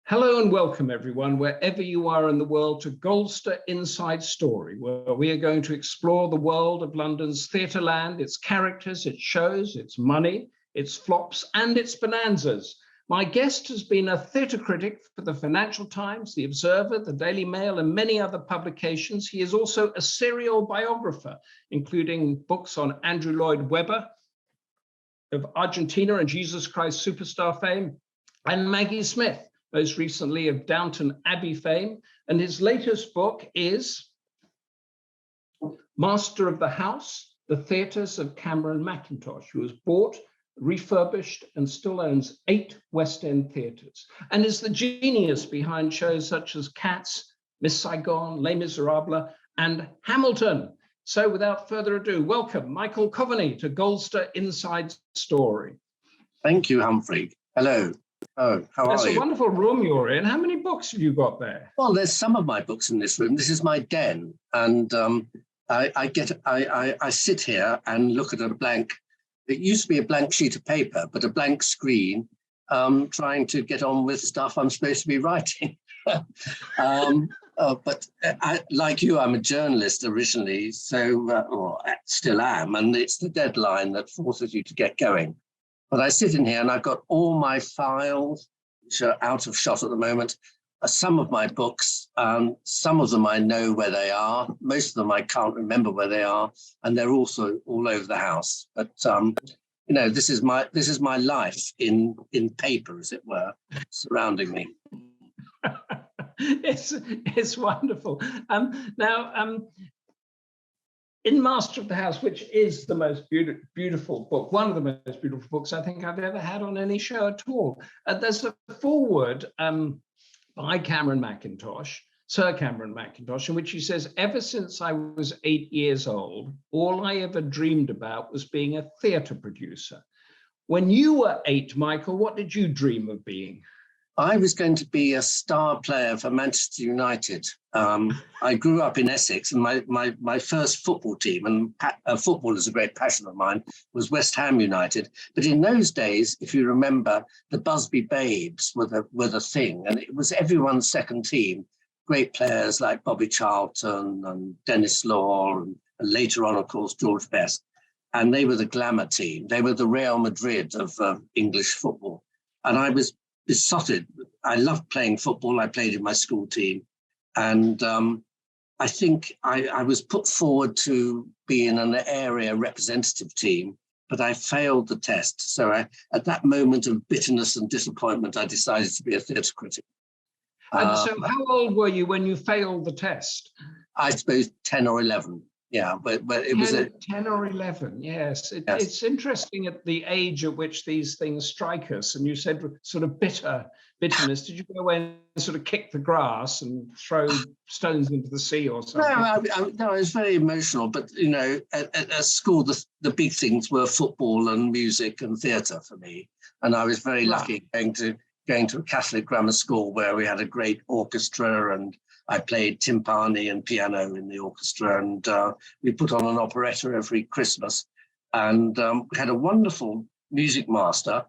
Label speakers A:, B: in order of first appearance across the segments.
A: Hello and welcome everyone, wherever you are in the world, to Goldster Inside Story, where we are going to explore the world of London's theatre land, its characters, its shows, its money, its flops and its bonanzas. My guest has been a theatre critic for the Financial Times, The Observer, the Daily Mail and many other publications. He is also a serial biographer, including books on Andrew Lloyd Webber of Argentina and Jesus Christ Superstar fame, and Maggie Smith, most recently of Downton Abbey fame. And his latest book is Master of the House, The Theatres of Cameron Mackintosh, who has bought, refurbished, and still owns 8 West End theatres, and is the genius behind shows such as Cats, Miss Saigon, Les Miserables, and Hamilton. So without further ado, welcome Michael Coveney to Goldster Inside Story.
B: Thank you, Humphrey. Hello. Oh, how are you?
A: It's a wonderful room you're in. How many books have you got there?
B: Well, there's some of my books in this room. This is my den, and I sit here and look at a blank. It used to be a blank sheet of paper, but a blank screen, trying to get on with stuff I'm supposed to be writing. But like you, I'm a journalist originally, so or still am, and it's the deadline that forces you to get going. But I sit in here and I've got all my files, which are out of shot at the moment. Some of my books, some of them I know where they are. Most of them I can't remember where they are, and they're also all over the house. But you know, this is my life in paper, as it were, surrounding me.
A: It's wonderful. Now, in Master of the House, which is the most beautiful book, one of the most beautiful books I think I've ever had on any show at all, there's a foreword by Cameron Mackintosh, Sir Cameron Mackintosh, in which he says, "Ever since I was 8 years old, all I ever dreamed about was being a theatre producer." When you were 8, Michael, what did you dream of being?
B: I was going to be a star player for Manchester United. I grew up in Essex, and my first football team, and football is a great passion of mine, was West Ham United. But in those days, if you remember, the Busby Babes were the thing, and it was everyone's second team. Great players like Bobby Charlton and Dennis Law, and later on, of course, George Best. And they were the glamour team. They were the Real Madrid of English football. And I was besotted. I loved playing football. I played in my school team. And I think I was put forward to be in an area representative team, but I failed the test. So at that moment of bitterness and disappointment, I decided to be a theatre critic.
A: And so how old were you when you failed the test?
B: I suppose 10 or 11. Yeah, but it was
A: 10 or 11, yes. It's interesting at the age at which these things strike us. And you said sort of bitterness. Did you go away and sort of kick the grass and throw stones into the sea or something?
B: No, I was very emotional. But, you know, at school, the big things were football and music and theatre for me. And I was very lucky going to a Catholic grammar school where we had a great orchestra, and I played timpani and piano in the orchestra, and we put on an operetta every Christmas. And we had a wonderful music master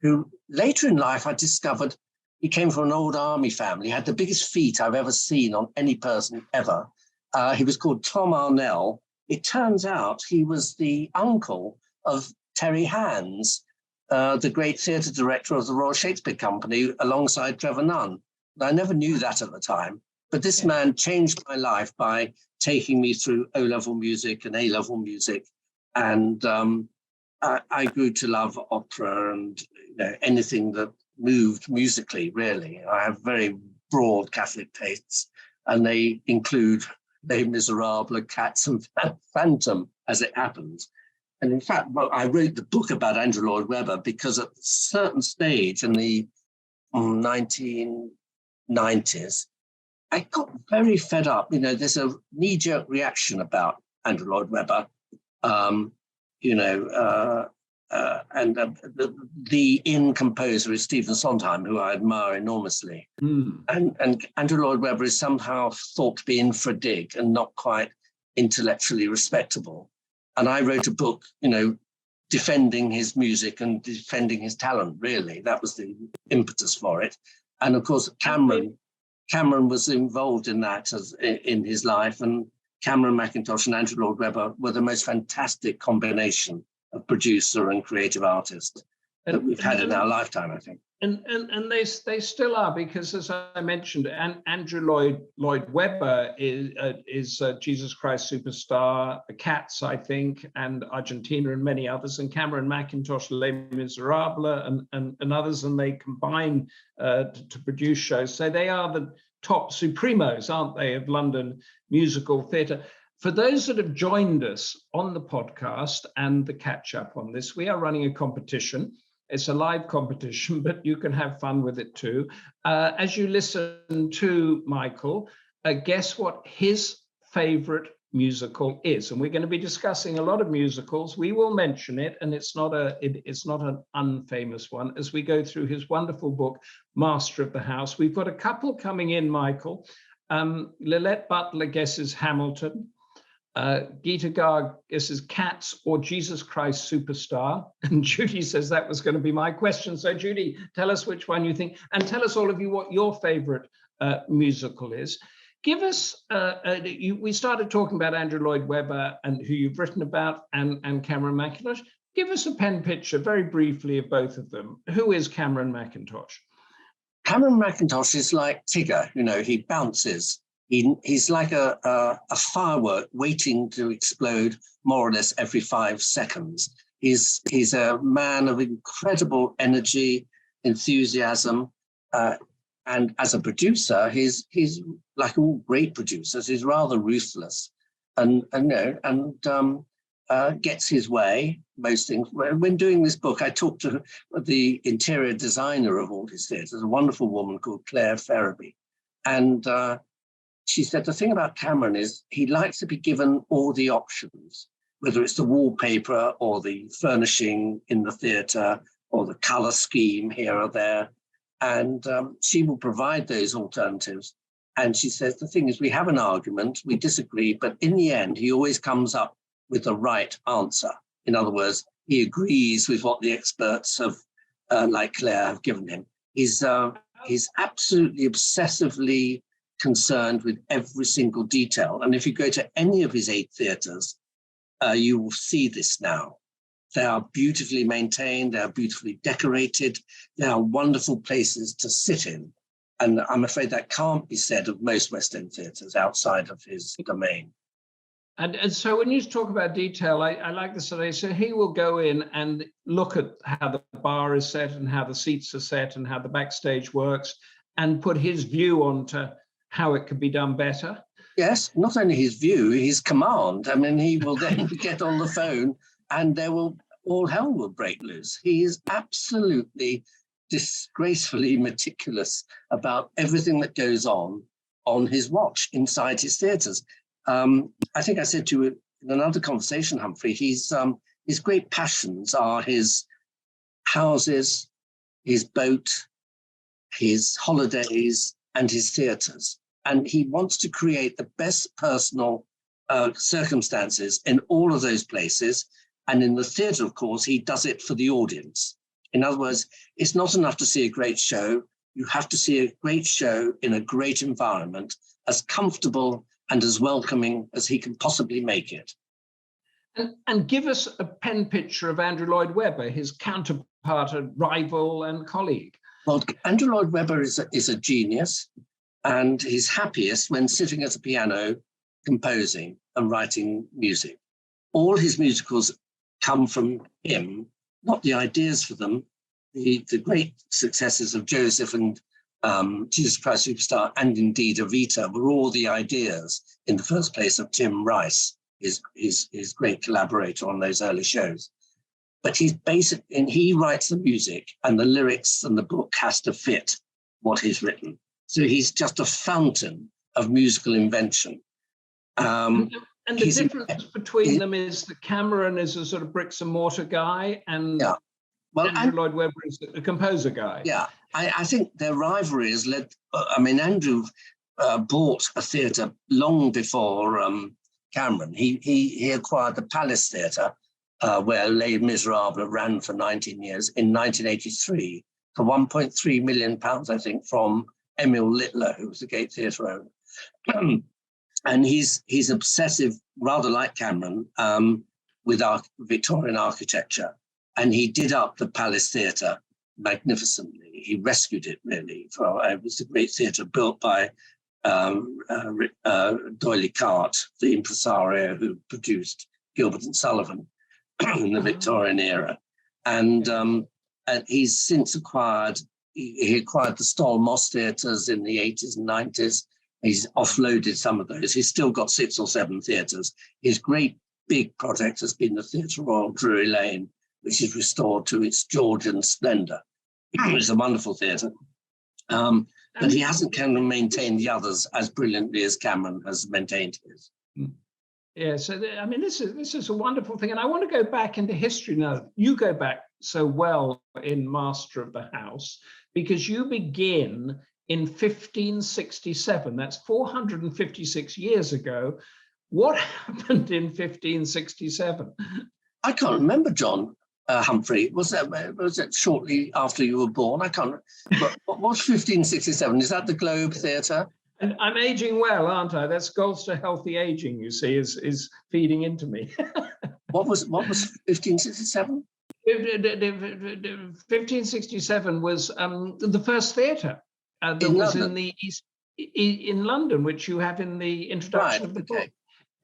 B: who later in life I discovered he came from an old army family. He had the biggest feet I've ever seen on any person ever. He was called Tom Arnell. It turns out he was the uncle of Terry Hands, the great theatre director of the Royal Shakespeare Company, alongside Trevor Nunn. I never knew that at the time. But this man changed my life by taking me through O-level music and A-level music. And I grew to love opera and anything that moved musically, really. I have very broad Catholic tastes, and they include Les Miserables, Cats and Phantom, as it happens. And in fact, I wrote the book about Andrew Lloyd Webber because at a certain stage in the 1990s, I got very fed up. You know, there's a knee-jerk reaction about Andrew Lloyd Webber, and the composer is Stephen Sondheim, who I admire enormously. And Andrew Lloyd Webber is somehow thought to be in for a dig and not quite intellectually respectable. And I wrote a book, defending his music and defending his talent, really. That was the impetus for it. And of course, Cameron was involved in that in his life, and Cameron Mackintosh and Andrew Lloyd Webber were the most fantastic combination of producer and creative artist that we've had in our lifetime, I think.
A: And they still are, because as I mentioned, Andrew Lloyd Webber is Jesus Christ Superstar, The Cats, I think, and Argentina, and many others, and Cameron Mackintosh, Les Miserables, and others, and they combine to produce shows. So they are the top supremos, aren't they, of London musical theatre. For those that have joined us on the podcast and the catch up on this, we are running a competition. It's a live competition, but you can have fun with it too. As you listen to Michael, guess what his favorite musical is. And we're going to be discussing a lot of musicals. We will mention it, and it's not an unfamous one, as we go through his wonderful book, Master of the House. We've got a couple coming in, Michael. Lilette Butler guesses Hamilton. Geeta Garg guesses Cats or Jesus Christ Superstar. And Judy says that was going to be my question. So Judy, tell us which one you think, and tell us, all of you, what your favorite musical is. Give us, we started talking about Andrew Lloyd Webber and who you've written about, and Cameron Mackintosh. Give us a pen picture very briefly of both of them. Who is Cameron Mackintosh?
B: Cameron Mackintosh is like Tigger, he bounces. He's like a firework waiting to explode more or less every 5 seconds. He's a man of incredible energy, enthusiasm, and as a producer, he's like all great producers. He's rather ruthless, and gets his way. Most things. When doing this book, I talked to the interior designer of all his theatres, a wonderful woman called Claire Ferraby, and she said the thing about Cameron is he likes to be given all the options, whether it's the wallpaper or the furnishing in the theatre or the colour scheme here or there. And she will provide those alternatives. And she says, the thing is, we have an argument, we disagree, but in the end, he always comes up with the right answer. In other words, he agrees with what the experts have, like Claire, have given him. He's absolutely obsessively concerned with every single detail. And if you go to any of his 8 theatres, you will see this now. They are beautifully maintained, they are beautifully decorated, they are wonderful places to sit in. And I'm afraid that can't be said of most West End theatres outside of his domain.
A: And so when you talk about detail, I like this idea. So he will go in and look at how the bar is set and how the seats are set and how the backstage works, and put his view onto how it could be done better.
B: Yes, not only his view, his command. I mean, he will then get on the phone and all hell will break loose. He is absolutely disgracefully meticulous about everything that goes on his watch inside his theatres. I think I said to you in another conversation, Humphrey, his great passions are his houses, his boat, his holidays, and his theatres. And he wants to create the best personal circumstances in all of those places. And in the theatre, of course, he does it for the audience. In other words, it's not enough to see a great show. You have to see a great show in a great environment, as comfortable and as welcoming as he can possibly make it.
A: And give us a pen picture of Andrew Lloyd Webber, his counterpart, a rival and colleague.
B: Well, Andrew Lloyd Webber is a genius, and he's happiest when sitting at a piano, composing and writing music. All his musicals come from him, not the ideas for them. The great successes of Joseph and Jesus Christ Superstar, and indeed Evita, were all the ideas in the first place of Tim Rice, his great collaborator on those early shows. But he's basic, and he writes the music, and the lyrics and the book has to fit what he's written. So he's just a fountain of musical invention.
A: And the difference between them is that Cameron is a sort of bricks and mortar guy, and Andrew Lloyd Webber is a composer guy.
B: Yeah, I think their rivalry has led. Andrew bought a theatre long before Cameron. He acquired the Palace Theatre, where Les Miserables ran for 19 years in 1983, for £1.3 million, I think, from Emil Littler, who was the Gate Theatre owner. And he's obsessive, rather like Cameron, with Victorian architecture. And he did up the Palace Theatre magnificently. He rescued it, really. It was a great theatre built by D'Oyly Carte, the impresario who produced Gilbert and Sullivan in the Victorian era. And he's since acquired the Stoll Moss theatres in the 80s and 90s. He's offloaded some of those. He's still got 6 or 7 theatres. His great big project has been the Theatre Royal Drury Lane, which is restored to its Georgian splendour. It's a wonderful theatre. But he hasn't kind of maintained the others as brilliantly as Cameron has maintained his.
A: Yeah, so I mean, this is a wonderful thing, and I want to go back into history now. You go back so well in Master of the House because you begin in 1567. That's 456 years ago. What happened in 1567?
B: I can't remember, John. Humphrey, was it shortly after you were born? I can't. What was 1567? Is that the Globe Theatre?
A: And I'm aging well, aren't I? That's Goldster healthy aging. You see, is feeding into me.
B: What was 1567?
A: 1567 was the first theatre that
B: in
A: was
B: London.
A: in the East in London, which you have in the introduction of the book.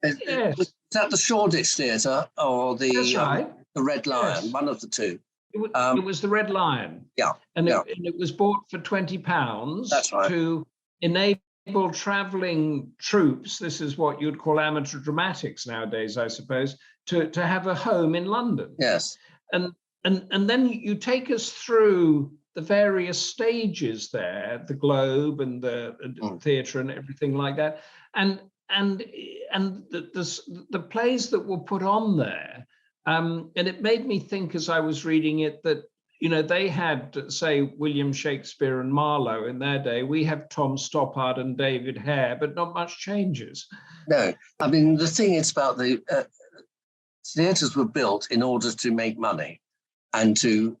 B: Yes. Was that the Shoreditch Theatre or the the Red Lion? Yes. One of the two.
A: It was the Red Lion.
B: Yeah.
A: And it was bought for £20.
B: That's right.
A: To enable travelling troops. This is what you'd call amateur dramatics nowadays, I suppose, to have a home in London.
B: Yes.
A: And then you take us through the various stages there, the Globe and the theatre and everything like that, and the plays that were put on there, and it made me think as I was reading it that they had, say, William Shakespeare and Marlowe in their day. We have Tom Stoppard and David Hare, but not much changes.
B: No, I mean the thing is about the theatres were built in order to make money and to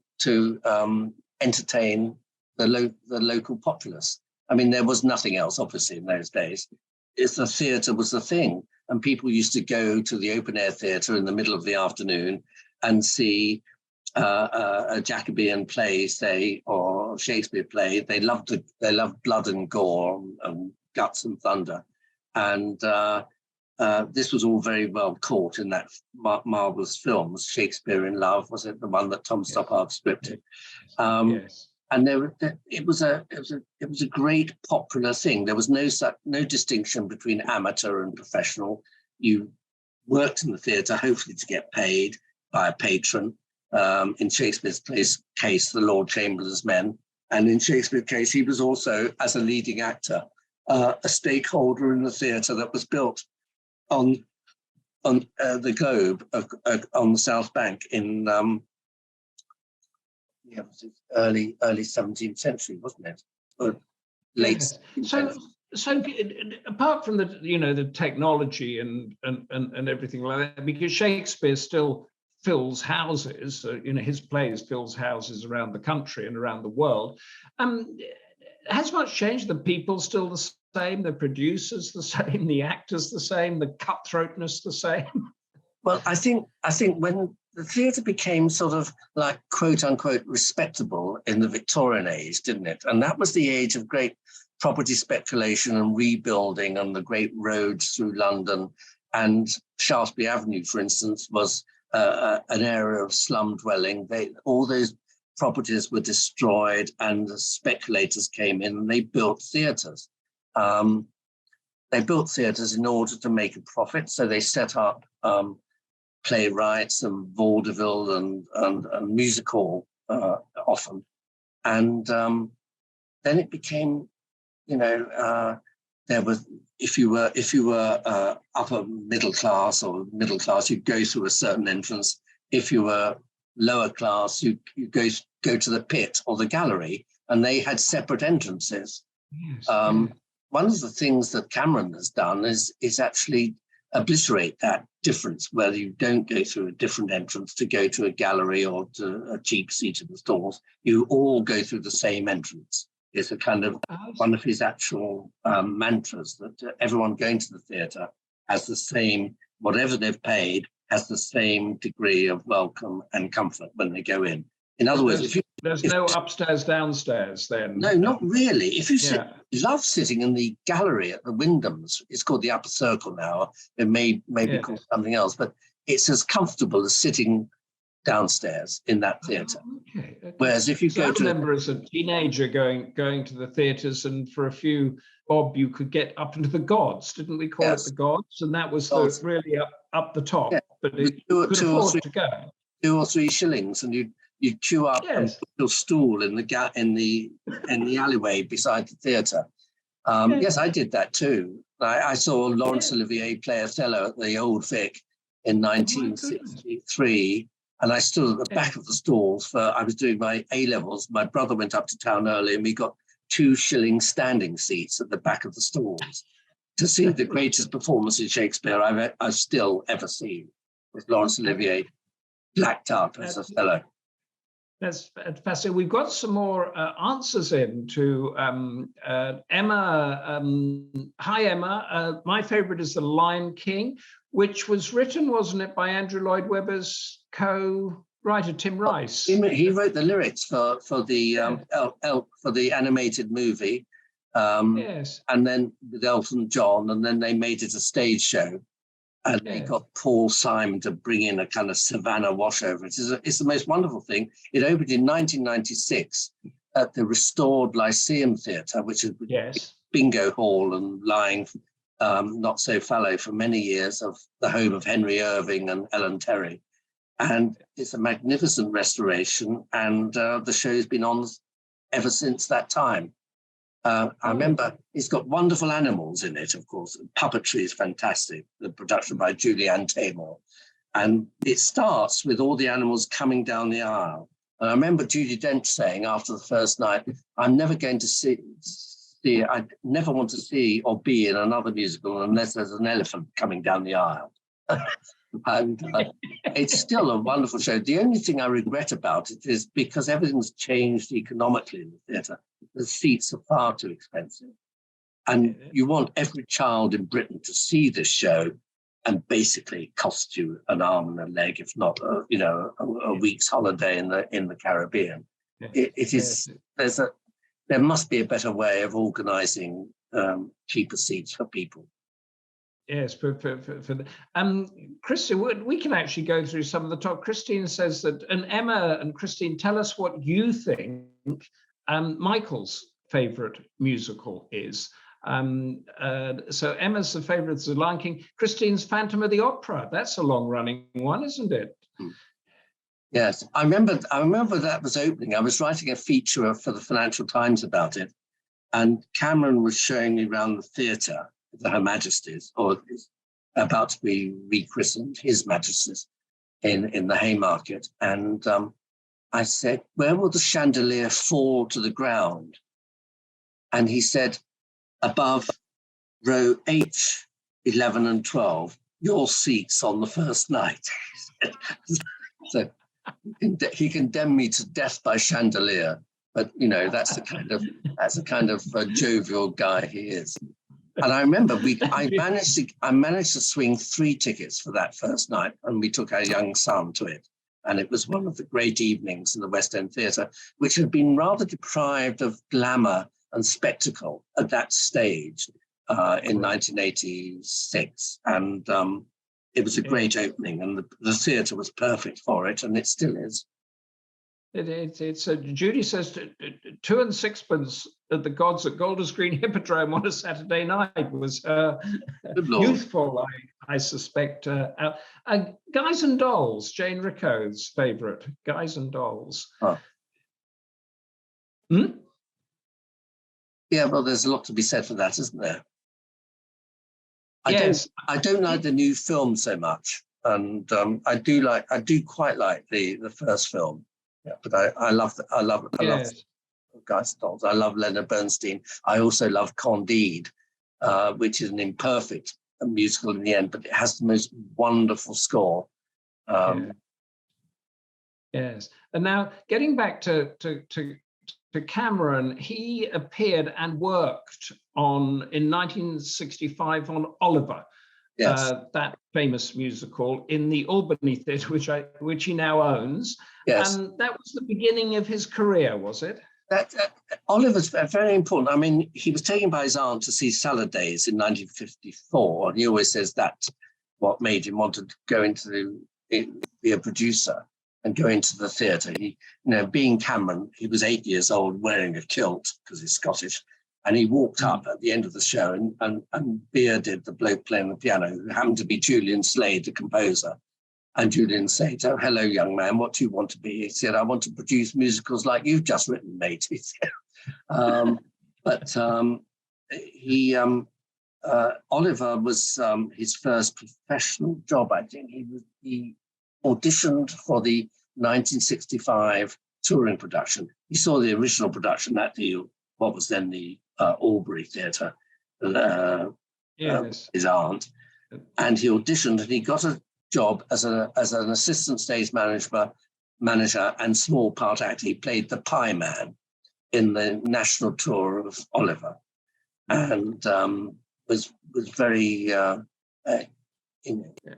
B: entertain the local populace. I mean, there was nothing else, obviously, in those days. The theatre was the thing, and people used to go to the open-air theatre in the middle of the afternoon and see a Jacobean play, say, or Shakespeare play. They loved blood and gore and guts and thunder, and this was all very well caught in that marvelous film, Shakespeare in Love. Was it the one that Tom Stoppard scripted? Yes. And it was a great popular thing. There was no distinction between amateur and professional. You worked in the theatre, hopefully to get paid by a patron. In Shakespeare's case, the Lord Chamberlain's men, and in Shakespeare's case, he was also, as a leading actor, a stakeholder in the theatre that was built on the Globe on the South Bank in early 17th century, wasn't it? Or late.
A: So apart from the technology and everything like that, because Shakespeare still fills houses, his plays fills houses around the country and around the world. Has much changed? The people still the same, the producers the same, the actors the same, the cutthroatness the same?
B: Well, I think when the theatre became sort of like quote unquote respectable in the Victorian age, didn't it? And that was the age of great property speculation and rebuilding and the great roads through London. And Shaftesbury Avenue, for instance, was an area of slum dwelling. All those properties were destroyed and the speculators came in and they built theatres. They built theatres in order to make a profit. So they set up playwrights and vaudeville and music hall often. And then it became, there was, if you were upper middle class or middle class, you'd go through a certain entrance. If you were lower class, you go to the pit or the gallery, and they had separate entrances. Yes, One of the things that Cameron has done is actually obliterate that difference, whether you don't go through a different entrance to go to a gallery or to a cheap seat in the stalls. You all go through the same entrance. It's a kind of one of his actual mantras, that everyone going to the theatre has the same, whatever they've paid, has the same degree of welcome and comfort when they go in. In other words,
A: there's no upstairs, downstairs then.
B: No, not really. If you love sitting in the gallery at the Wyndhams, it's called the Upper Circle now. It may be called something else, but it's as comfortable as sitting downstairs in that theatre.
A: Okay.
B: Whereas if you go to,
A: I remember as a teenager going to the theatres, and for a few bob you could get up into the gods, didn't we call it the gods? And that was really up the top. Yeah. But you could afford to go.
B: 2 or 3 shillings, and you'd queue up and put your stool in the alleyway beside the theatre. Yes, I did that too. I saw Laurence Olivier play Othello at the Old Vic in 1963, and I stood at the back of the stalls I was doing my A-levels. My brother went up to town early, and we got 2 shilling standing seats at the back of the stalls to see the greatest performance in Shakespeare I've still ever seen, with Laurence Olivier blacked out as Othello.
A: That's fascinating. We've got some more answers in to Emma. Hi, Emma. My favorite is The Lion King, which was written, wasn't it, by Andrew Lloyd Webber's co-writer, Tim Rice?
B: He wrote the lyrics for the for the animated movie. And then with Elton John, and then they made it a stage show. And they got Paul Simon to bring in a kind of Savannah washover. It's the most wonderful thing. It opened in 1996 at the restored Lyceum Theatre, which is bingo hall and lying not so fallow for many years, of the home of Henry Irving and Ellen Terry. And it's a magnificent restoration, and the show's been on ever since that time. I remember it's got wonderful animals in it, of course. Puppetry is fantastic, the production by Julianne Taymor. And it starts with all the animals coming down the aisle. And I remember Judi Dench saying after the first night, I'm never going to see I never want to see or be in another musical unless there's an elephant coming down the aisle. And it's still a wonderful show. The only thing I regret about it is because everything's changed economically in the theatre, the seats are far too expensive. And you want every child in Britain to see this show, and basically it costs you an arm and a leg, if not a week's holiday in the Caribbean. There must be a better way of organising cheaper seats for people.
A: Yes, for the Christine, we can actually go through some of the top. Christine says that, and Emma and Christine, tell us what you think Michael's favourite musical is. So Emma's the favourite is The Lion King. Christine's Phantom of the Opera. That's a long-running one, isn't it?
B: Yes, I remember that was opening. I was writing a feature for the Financial Times about it, and Cameron was showing me around the theatre, Her Majesty's, or about to be rechristened, His Majesty's, in the Haymarket. And I said, where will the chandelier fall to the ground? And he said, above row 8, 11 and 12, your seats on the first night. So he condemned me to death by chandelier, but that's the kind of jovial guy he is. And I remember I managed to swing 3 tickets for that first night, and we took our young son to it. And it was one of the great evenings in the West End Theatre, which had been rather deprived of glamour and spectacle at that stage in 1986. And it was a great opening, and the theatre was perfect for it, and it still is.
A: It's Judy says 2 and 6pence at the Gods at Golders Green Hippodrome on a Saturday night was youthful, I suspect. Guys and Dolls, Jane Riccow's favourite, Guys and Dolls.
B: Oh. Yeah, well, there's a lot to be said for that, isn't there? I don't like the new film so much, and I do quite like the first film. Yeah, but I love Guys and Dolls. I love Leonard Bernstein. I also love Candide, which is an imperfect a musical in the end, but it has the most wonderful score.
A: Yes. And now getting back to Cameron, he appeared and worked in 1965 on Oliver,
B: Yes.
A: that famous musical in the Albany Theatre, which he now owns.
B: Yes.
A: And that was the beginning of his career, was it?
B: Oliver's very important. I mean, he was taken by his aunt to see Salad Days in 1954, and he always says that's what made him want to go be a producer and go into the theatre. He, being Cameron, he was 8 years old wearing a kilt because he's Scottish, and he walked up at the end of the show and bearded the bloke playing the piano, who happened to be Julian Slade, the composer. And Julian said, "Oh, hello, young man, what do you want to be?" He said, "I want to produce musicals like you've just written, mate." He said. Oliver was his first professional job, I think. He auditioned for the 1965 touring production. He saw the original production at what was then the Albury Theatre, his aunt, and he auditioned and he got a job as an assistant stage manager and small part actor. He played the Pie Man in the national tour of Oliver, and was very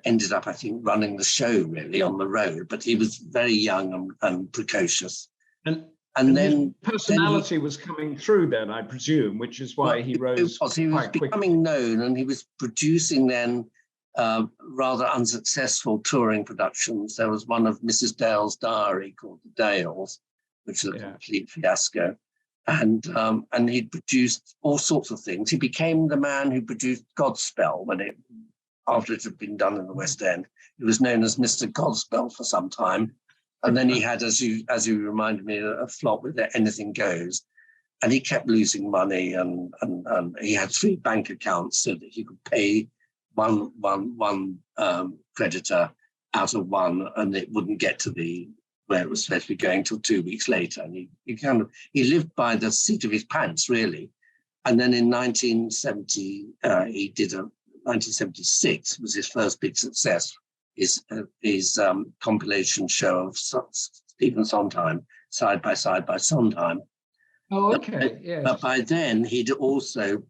B: ended up, I think, running the show really on the road. But he was very young and precocious. And then
A: his personality was coming through then, I presume, which is why he rose.
B: He was becoming known, and he was producing then rather unsuccessful touring productions. There was one of Mrs. Dale's Diary called The Dales, which was a complete fiasco. And he'd produced all sorts of things. He became the man who produced Godspell after it had been done in the West End. He was known as Mr. Godspell for some time. And then he had, as you reminded me, a flop with Anything Goes. And he kept losing money, and he had 3 bank accounts so that he could pay one creditor out of one, and it wouldn't get to where it was supposed to be going till 2 weeks later. And he lived by the seat of his pants, really. And then in 1976 was his first big success, his compilation show of Stephen Sondheim, Side by Side by Sondheim.
A: Oh, okay. Yes.
B: But by then he'd also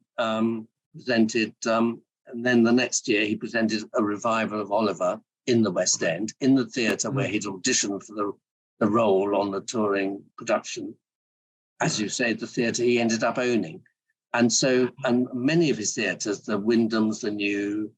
B: presented, and then the next year he presented a revival of Oliver in the West End, in the theatre where he'd auditioned for the role on the touring production. As you say, the theatre he ended up owning. And many of his theatres, the Wyndhams, the New,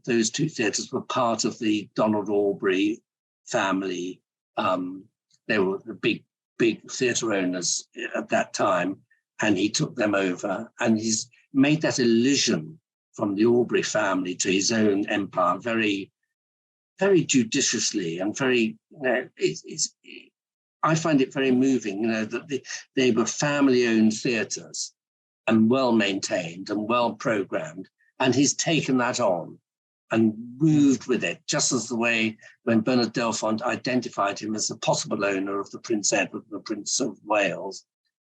B: those 2 theatres were part of the Donald Albury family. They were the big theatre owners at that time, and he took them over. And he's made that elision from the Albury family to his own empire very, very judiciously, and very, I find it very moving, that they were family-owned theatres and well-maintained and well-programmed. And he's taken that on and moved with it, just as the way when Bernard Delfont identified him as the possible owner of the Prince Edward and the Prince of Wales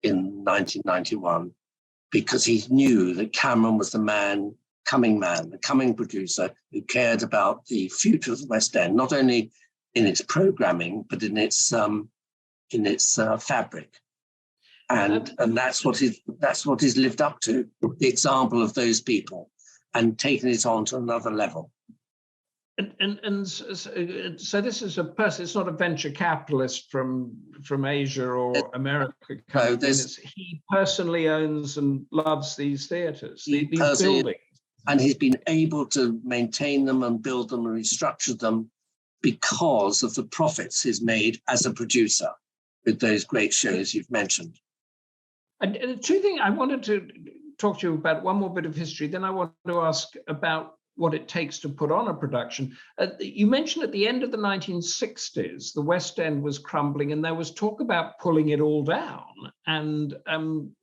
B: in 1991, because he knew that Cameron was the coming producer who cared about the future of the West End, not only in its programming, but in its fabric. And that's what he's lived up to, the example of those people, and taken it on to another level.
A: And so this is a person, it's not a venture capitalist from Asia or America.
B: No,
A: he personally owns and loves these theatres, these buildings.
B: And he's been able to maintain them and build them and restructure them because of the profits he's made as a producer with those great shows you've mentioned.
A: And 2 things I wanted to talk to you about, one more bit of history, then I want to ask about what it takes to put on a production. You mentioned at the end of the 1960s, the West End was crumbling and there was talk about pulling it all down and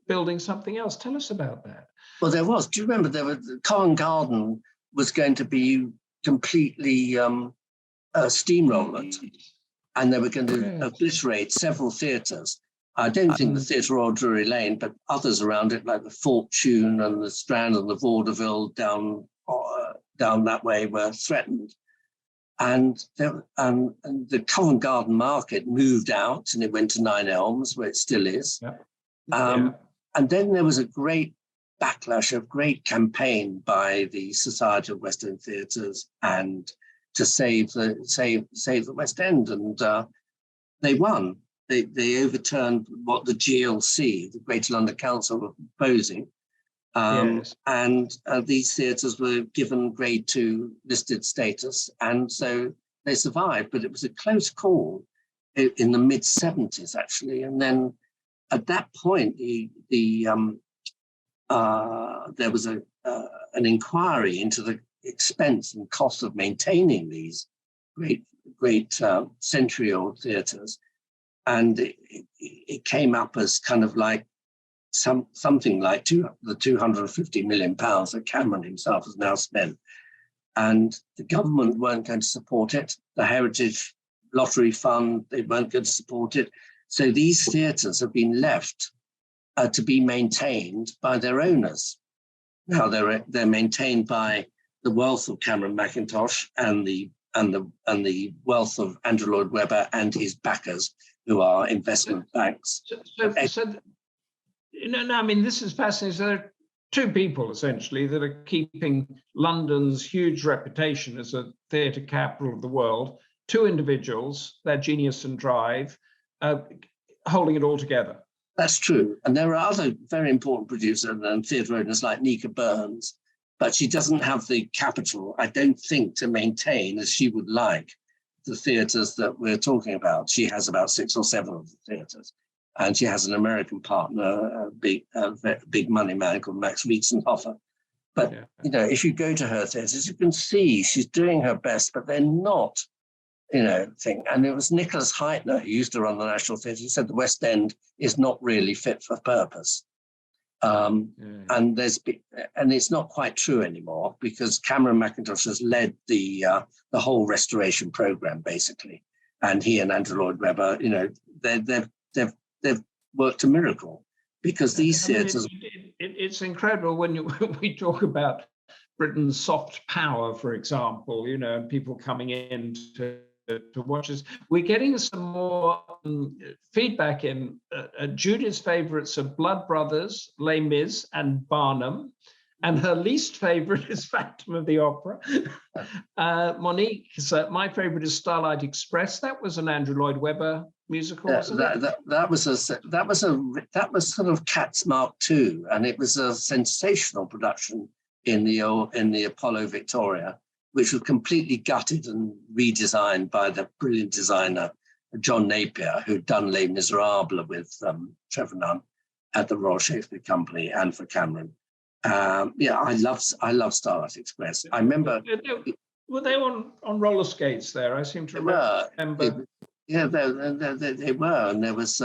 A: building something else. Tell us about that.
B: Well, there was. Do you remember Covent Garden was going to be completely steamrolled, and they were going to obliterate several theatres. I don't think the Theatre Royal Drury Lane, but others around it, like the Fortune and the Strand and the Vaudeville down down that way were threatened. And the Covent Garden Market moved out and it went to Nine Elms, where it still is.
A: Yeah.
B: And then there was a great backlash, a great campaign by the Society of West End Theatres and to save the West End, and they won. They overturned what the GLC, the Greater London Council, were proposing.
A: Yes.
B: And these theatres were given grade 2 listed status, and so they survived. But it was a close call in the mid-70s, actually. And then at that point, there was an inquiry into the expense and cost of maintaining these great century-old theatres, and it came up as kind of like something like the 250 million pounds that Cameron himself has now spent, and the government weren't going to support it. The Heritage Lottery Fund, they weren't going to support it. So these theatres have been left to be maintained by their owners. Now they're maintained by the wealth of Cameron Mackintosh and the wealth of Andrew Lloyd Webber and his backers, who are investment banks.
A: I mean, this is fascinating. So there are two people essentially that are keeping London's huge reputation as a theatre capital of the world. Two individuals, their genius and drive, holding it all together.
B: That's true. And there are other very important producers and theatre owners like Nika Burns, but she doesn't have the capital, I don't think, to maintain as she would like the theatres that we're talking about. She has about 6 or 7 of the theatres. And she has an American partner, a big money man called Max Riesenhofer. But, if you go to her theatres, you can see she's doing her best, but they're not, thing. And it was Nicholas Heitner, who used to run the National Theatre, he said the West End is not really fit for purpose. And it's not quite true anymore, because Cameron Mackintosh has led the whole restoration program, basically. And he and Andrew Lloyd Webber, they've worked a miracle, because these theatres.
A: It's incredible when we talk about Britain's soft power, for example, and people coming in to watch us. We're getting some more feedback in. Judy's favorites are Blood Brothers, Les Mis, and Barnum. And her least favorite is Phantom of the Opera. Monique said, my favorite is Starlight Express. That was an Andrew Lloyd Webber musical, wasn't it?
B: That was sort of Cats Mark II, and it was a sensational production in the Apollo Victoria, which was completely gutted and redesigned by the brilliant designer John Napier, who'd done Les Miserables with Trevor Nunn at the Royal Shakespeare Company and for Cameron. I love Starlight Express. I remember.
A: Were they on roller skates there? I seem to remember.
B: They were, and there was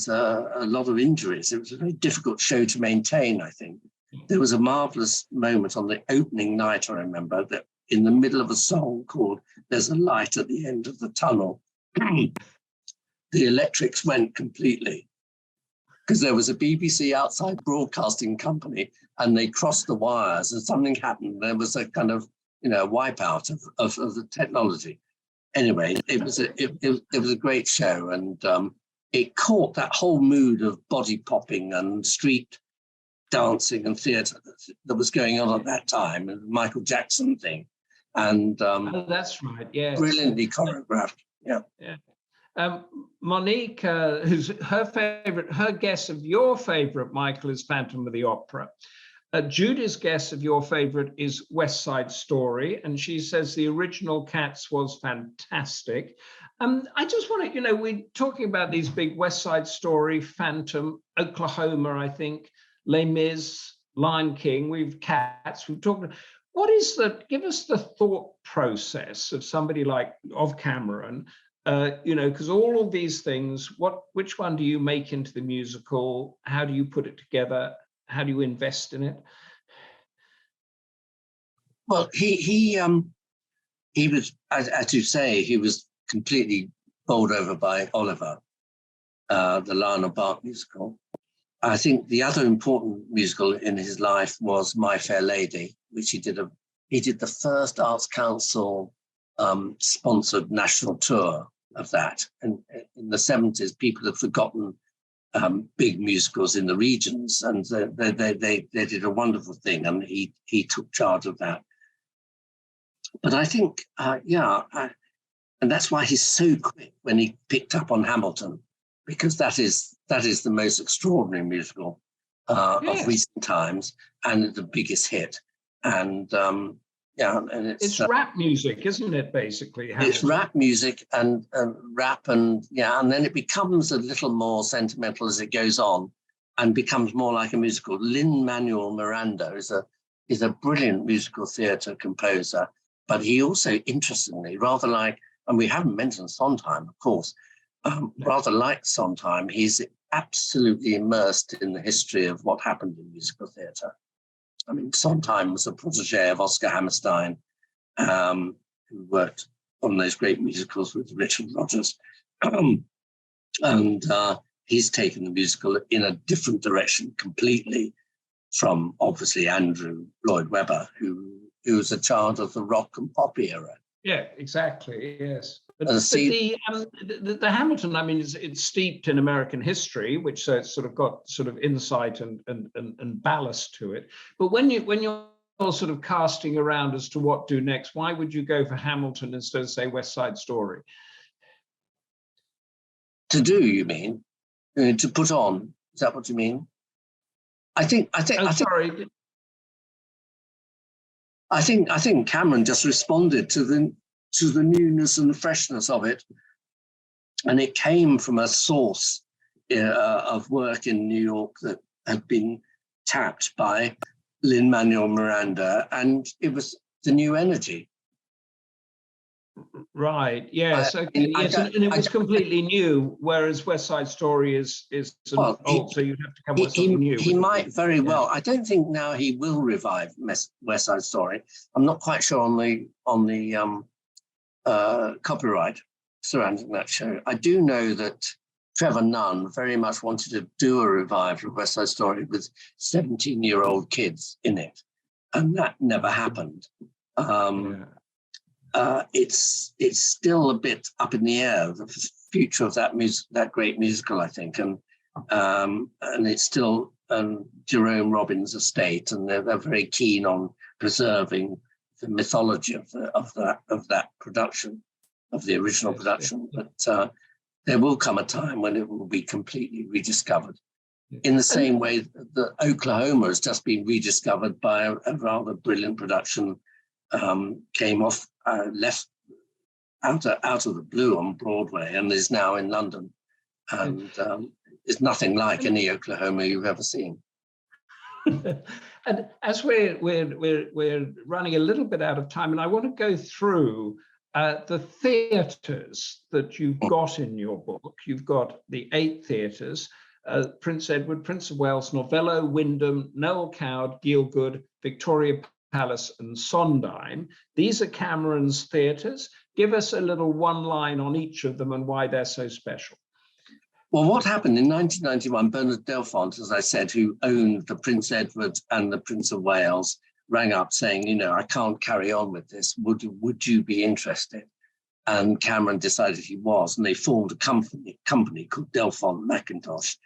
B: a lot of injuries. It was a very difficult show to maintain, I think. There was a marvelous moment on the opening night, I remember, that in the middle of a song called There's a Light at the End of the Tunnel, the electrics went completely, because there was a BBC outside broadcasting company and they crossed the wires and something happened. There was a kind of, wipeout of the technology. Anyway, it was a great show, and it caught that whole mood of body popping and street dancing and theatre that was going on at that time, and the Michael Jackson thing. And
A: that's right, yes.
B: Brilliantly choreographed. Yeah.
A: Monique, who's her guess of your favorite, Michael, is Phantom of the Opera. Judy's guess of your favorite is West Side Story, and she says the original Cats was fantastic. I just want to, we're talking about these big West Side Story, Phantom, Oklahoma, I think, Les Mis, Lion King, we've Cats, we've talked. Give us the thought process of somebody of Cameron, because all of these things, which one do you make into the musical? How do you put it together? How do you invest in it?
B: Well, he was, as you say, he was completely bowled over by Oliver, the Lionel Bart musical. I think the other important musical in his life was My Fair Lady, which he did the first Arts Council sponsored national tour of that. And in the 70s, people had forgotten big musicals in the regions, and they did a wonderful thing, and he took charge of that. But I think, and that's why he's so quick when he picked up on Hamilton, because that is the most extraordinary musical of recent times, and the biggest hit. And and
A: it's rap music, isn't it? Basically, Hamilton.
B: It's rap music and rap, and then it becomes a little more sentimental as it goes on, and becomes more like a musical. Lin-Manuel Miranda is a brilliant musical theatre composer, but he also, interestingly, rather like, and we haven't mentioned Sondheim, of course. Rather like Sondheim, he's absolutely immersed in the history of what happened in musical theatre. I mean, Sondheim was a protege of Oscar Hammerstein, who worked on those great musicals with Richard Rodgers. And he's taken the musical in a different direction completely from, obviously, Andrew Lloyd Webber, who was a child of the rock and pop era.
A: Yeah, exactly. Yes, but the Hamilton, I mean, it's steeped in American history, which so it's sort of got sort of insight and ballast to it. But when you're sort of casting around as to what do next, why would you go for Hamilton instead of, say, West Side Story?
B: To do, you mean? To put on? Is that what you mean? I think Cameron just responded to the newness and freshness of it, and it came from a source of work in New York that had been tapped by Lin-Manuel Miranda, and it was the new energy.
A: Right. Yes. Okay. And it was completely new, whereas West Side Story is old, so you'd have to come with something new.
B: He might very well. I don't think now he will revive West Side Story. I'm not quite sure on the copyright surrounding that show. I do know that Trevor Nunn very much wanted to do a revival of West Side Story with 17-year-old kids in it, and that never happened. It's still a bit up in the air, the future of that great musical, I think, and it's still Jerome Robbins' estate, and they're very keen on preserving the mythology of that production, of the original production. But there will come a time when it will be completely rediscovered. In the same way that Oklahoma has just been rediscovered by a rather brilliant production, came off, left out of the blue on Broadway, and is now in London, and is nothing like any Oklahoma you've ever seen.
A: And as we're running a little bit out of time, and I want to go through the theatres that you've got in your book. You've got the 8 theatres: Prince Edward, Prince of Wales, Novello, Wyndham, Noel Coward, Gielgud, Victoria Palace, and Sondheim. These are Cameron's theatres. Give us a little one line on each of them and why they're so special.
B: Well, what happened in 1991, Bernard Delfont, as I said, who owned the Prince Edward and the Prince of Wales, rang up saying, I can't carry on with this. Would you be interested? And Cameron decided he was, and they formed a company called Delfont Mackintosh.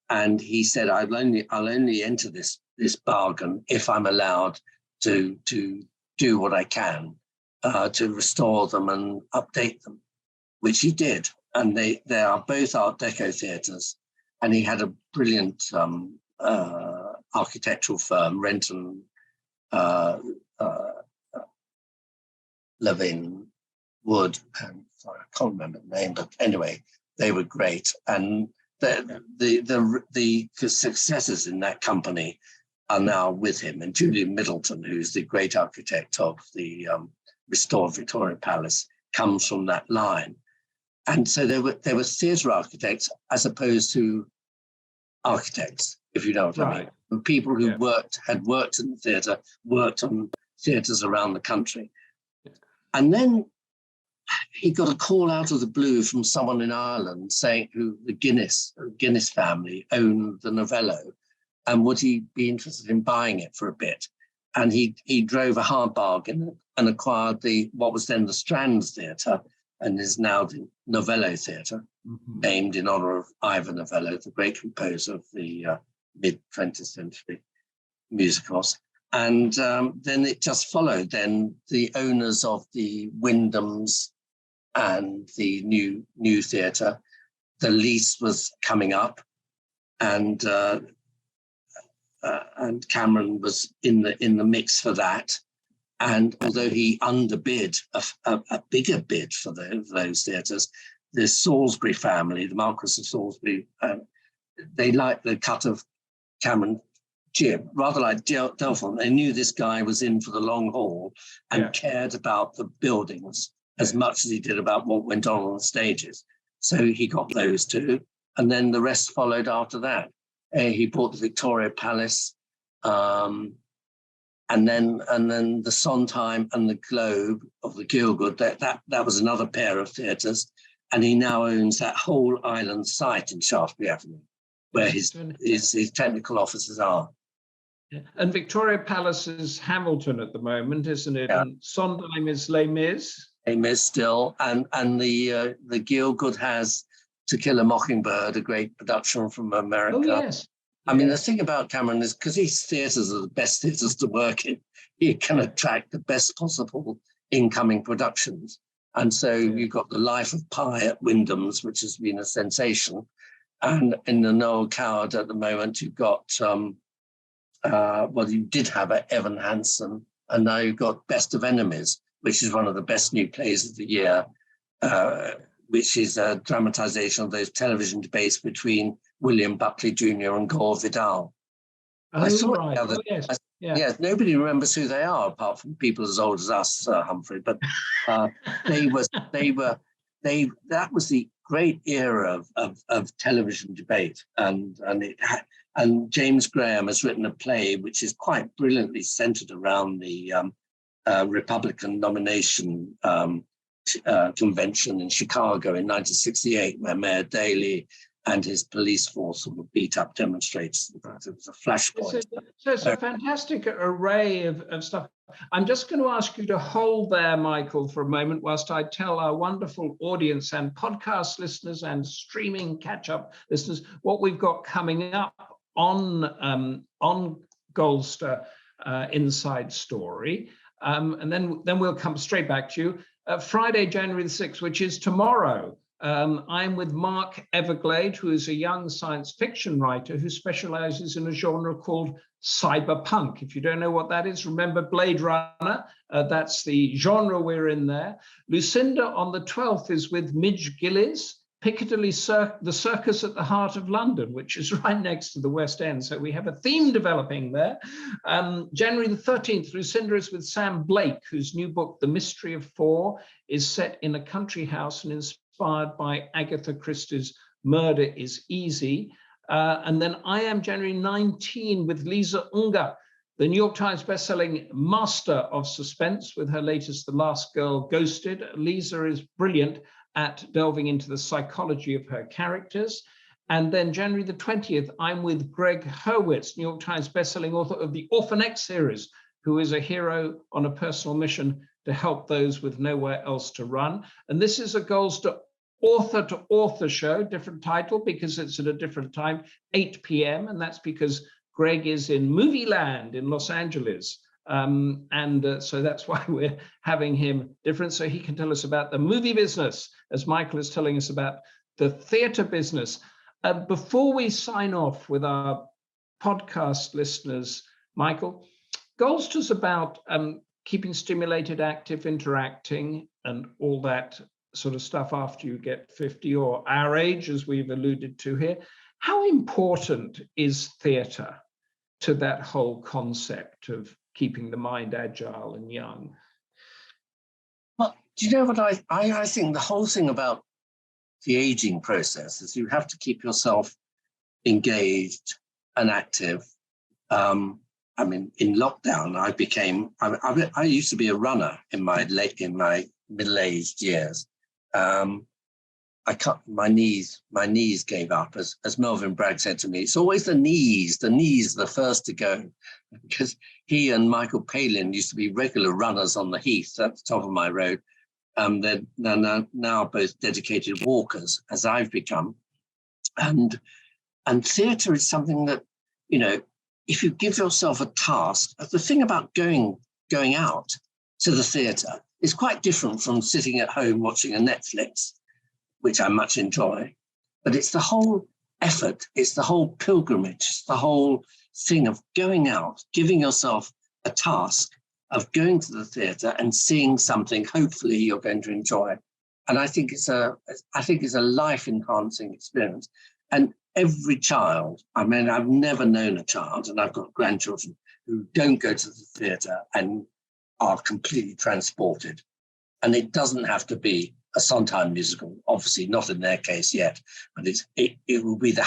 B: And he said, I'll only enter this bargain if I'm allowed to do what I can to restore them and update them, which he did. And they are both Art Deco theatres. And he had a brilliant architectural firm, Renton Levin Wood, and sorry, I can't remember the name, but anyway, they were great. And the successors in that company are now with him. And Julian Middleton, who's the great architect of the restored Victoria Palace, comes from that line. And so there were theatre architects as opposed to architects, if you know what I mean. And people who had worked in the theatre, worked on theatres around the country. And then he got a call out of the blue from someone in Ireland saying who the Guinness family owned the Novello, and would he be interested in buying it for a bit? And he drove a hard bargain and acquired what was then the Strand Theatre and is now the Novello Theatre, named in honour of Ivor Novello, the great composer of the mid-20th century musicals. And then it just followed. Then the owners of the Wyndhams and the new theatre, the lease was coming up, and Cameron was in the mix for that. And although he underbid a bigger bid for those theatres, the Salisbury family, the Marquis of Salisbury, they liked the cut of Cameron jib, rather like Delphine. They knew this guy was in for the long haul and cared about the buildings as much as he did about what went on the stages. So he got those two, and then the rest followed after that. He bought the Victoria Palace, and then the Sondheim and the Globe of the Gielgud. That was another pair of theatres, and he now owns that whole island site in Shaftesbury Avenue, where his technical offices are.
A: And Victoria Palace is Hamilton at the moment, isn't it? And Sondheim is Les Mis.
B: Les Mis still, and the Gielgud has To Kill a Mockingbird, a great production from America.
A: Oh yes.
B: I mean, the thing about Cameron is because his theatres are the best theatres to work in, he can attract the best possible incoming productions. And so you've got The Life of Pi at Wyndham's, which has been a sensation. And in the Noel Coward at the moment, you've got, you did have Evan Hansen, and now you've got Best of Enemies, which is one of the best new plays of the year, which is a dramatisation of those television debates between William Buckley Jr. and Gore Vidal. I saw it the other day. Nobody remembers who they are apart from people as old as us, Humphrey. But that was the great era of television debate, and James Graham has written a play which is quite brilliantly centred around the Republican nomination convention in Chicago in 1968, where Mayor Daley and his police force were beat up demonstrators. It was a flashpoint.
A: So it's a fantastic array of stuff. I'm just going to ask you to hold there, Michael, for a moment, whilst I tell our wonderful audience and podcast listeners and streaming catch-up listeners what we've got coming up on Goldster Inside Story. And then we'll come straight back to you. Friday, January the 6th, which is tomorrow. I'm with Mark Everglade, who is a young science fiction writer who specializes in a genre called cyberpunk. If you don't know what that is, remember Blade Runner. That's the genre we're in there. Lucinda on the 12th is with Midge Gillies, Piccadilly the Circus at the Heart of London, which is right next to the West End. So we have a theme developing there. January the 13th, Lucinda is with Sam Blake, whose new book, The Mystery of Four, is set in a country house and inspired by Agatha Christie's Murder is Easy. And then I am January 19 with Lisa Unger, the New York Times bestselling master of suspense with her latest The Last Girl Ghosted. Lisa is brilliant at delving into the psychology of her characters. And then January the 20th, I'm with Greg Hurwitz, New York Times bestselling author of the Orphan X series, who is a hero on a personal mission to help those with nowhere else to run. And this is a Goldster author-to-author show, different title because it's at a different time, 8 p.m. And that's because Greg is in movie land in Los Angeles. So that's why we're having him different, so he can tell us about the movie business, as Michael is telling us about the theatre business. Before we sign off with our podcast listeners, Michael, Goldster's about keeping stimulated, active, interacting, and all that sort of stuff after you get 50 or our age, as we've alluded to here. How important is theatre to that whole concept of keeping the mind agile and young?
B: Well, do you know what I think the whole thing about the aging process is you have to keep yourself engaged and active. I mean, in lockdown, I used to be a runner in my middle-aged years. I cut my knees gave up, as Melvin Bragg said to me. It's always the knees are the first to go, because he and Michael Palin used to be regular runners on the heath at the top of my road. They're now both dedicated walkers, as I've become. And theatre is something that, you know, if you give yourself a task, the thing about going out to the theatre is quite different from sitting at home watching a Netflix, which I much enjoy. But it's the whole effort, it's the whole pilgrimage, it's the whole thing of going out, giving yourself a task of going to the theatre and seeing something hopefully you're going to enjoy. And I think it's a life-enhancing experience. And every child, I mean, I've never known a child, and I've got grandchildren, who don't go to the theatre and are completely transported. And it doesn't have to be a Sondheim musical, obviously not in their case yet, but it will be the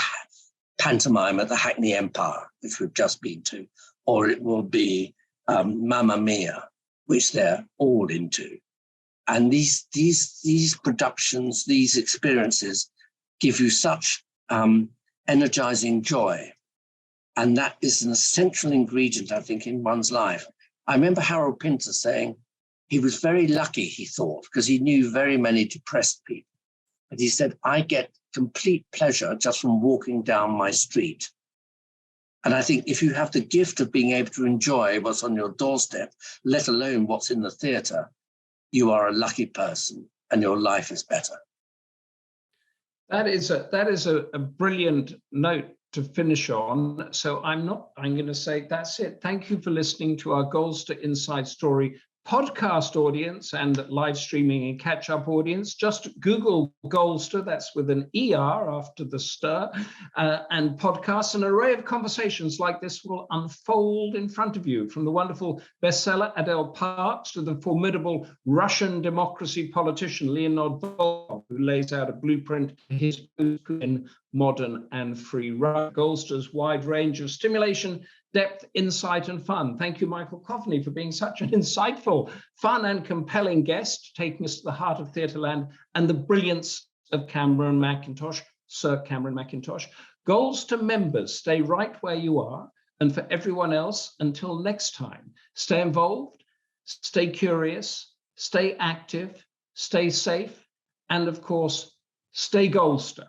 B: pantomime at the Hackney Empire, which we've just been to, or it will be Mamma Mia, which they're all into. And these productions, these experiences give you such energizing joy. And that is an essential ingredient, I think, in one's life. I remember Harold Pinter saying he was very lucky, he thought, because he knew very many depressed people. But he said, I get complete pleasure just from walking down my street. And I think if you have the gift of being able to enjoy what's on your doorstep, let alone what's in the theatre, you are a lucky person and your life is better.
A: That is a brilliant note to finish on. So I'm going to say that's it. Thank you for listening to our Goldster Inside Story podcast audience and live streaming and catch-up audience. Just Google Goldster, that's with an ER after the stir, and podcasts. An array of conversations like this will unfold in front of you, from the wonderful bestseller Adele Parks to the formidable Russian democracy politician Leonid Volkov, who lays out a blueprint for his in modern and free Russia. Goldster's wide range of stimulation, depth, insight, and fun. Thank you, Michael Coveney, for being such an insightful, fun, and compelling guest, taking us to the heart of Theatreland and the brilliance of Cameron Mackintosh, Sir Cameron Mackintosh. Goldster members, stay right where you are. And for everyone else, until next time, stay involved, stay curious, stay active, stay safe, and of course, stay Goldster.